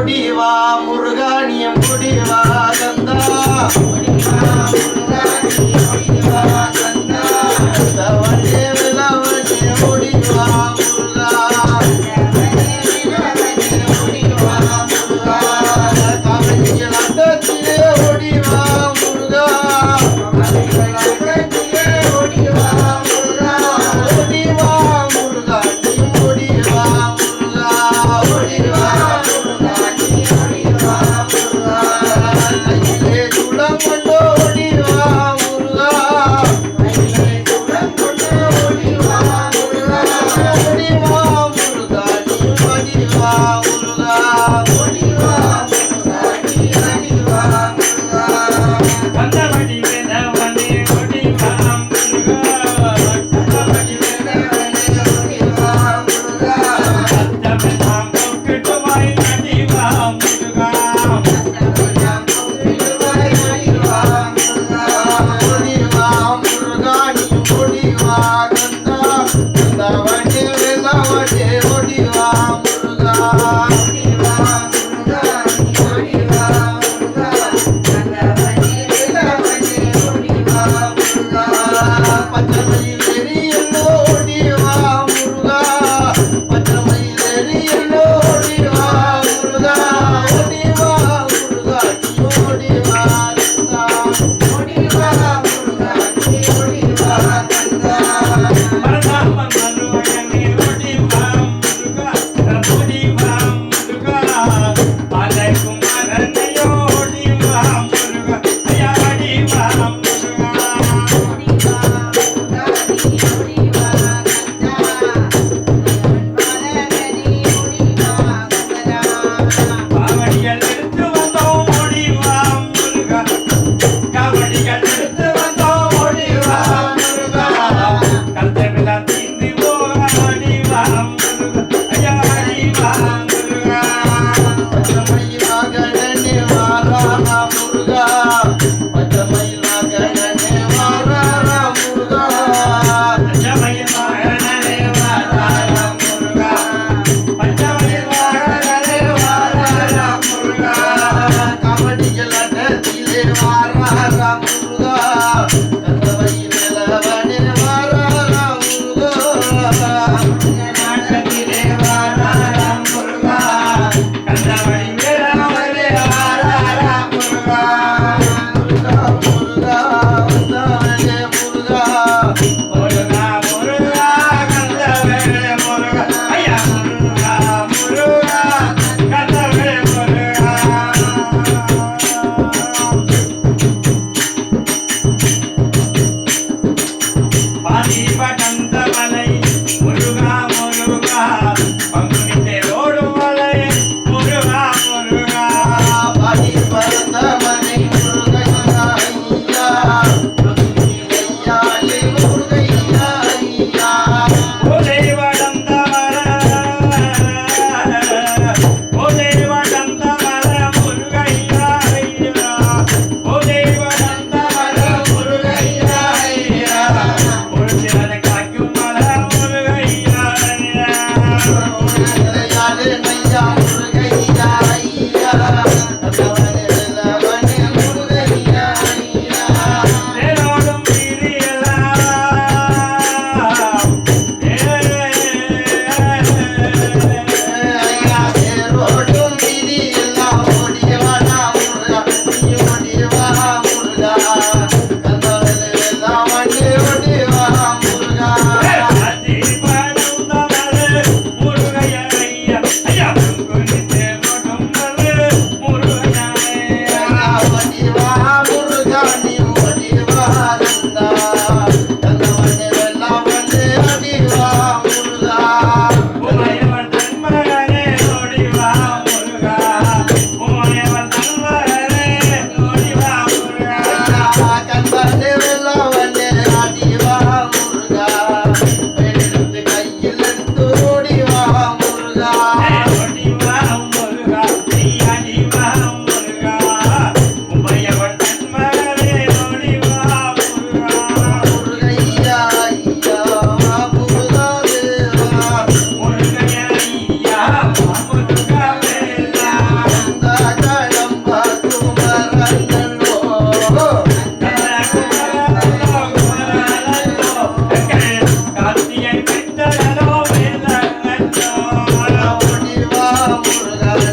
ஓடிவா முருகானியம் ஓடிவா கந்தா வண்டே விலவனே ஓடிவா முருகா காவலிகள் அண்டத்திலே ஓடிவா முருகா ஓடிவா முருகா நீ ஓடிவா முருகா ஓடிவா கையிலே துளம் கொண்டு ஓடிவா முருகா ஓடிவா முருகா நீ ஓடிவா முருகா கந்தமணி வேலவனே ஓடிவா முருகா சத்தமெல்லாம் போட்டுட்டு வாய் நடிவா முருகா ஓடிவா முருகா நீ ஓடிவா கந்தா கந்தா வண்டே விலவனே ஓடிவா முருகா பச்சமயில் எரியல்லோ ஓடிவா முருகா பச்சமயில் எரியல்லோ ஓடிவா முருகா ஓடிவா முருகா நீ ஓடிவா கந்தா பரதாமன் மருமகனே ஓடிவா முருகா ஓடிவா முருகா பாலைக்கும் மரணையோ ஓடிவா முருகா ஐயா ஓடிவா முருகா காவடிகள் எடுத்து வந்தோம் ஓடிவா முருகா காவடிகள் எடுத்து வந்தோம் ஓடிவா முருகா கல்தெல்லாம் தீந்து போக ஓடிவா முருகா ஐயா ஓடிவா முருகா பச்சமயில் மகனே வாராரா முருகா பச்சமயில் மகனே வாராரா முருகா பஞ்சமயில் மகனே வாராரா முருகா பஞ்சமயில் மகனே வாராரா முருகா காவடிகள் அண்டத்திலே வாராரா முருகா கந்தமயில் விலவனே வாராரா முருகா நாட்டத்திலே வாராரா முருகா கந்தமணி வேலவனே வாராரா முருகா முருகா வந்தானே முருகா முருகா முருகா கந்தவேலே முருகா ஐயா முருகா முருகா கந்தவேலே முருகா பாதிப கந்தமலை முருகா முருகா பங்குனி தேரோடும் மலை முருகா முருகா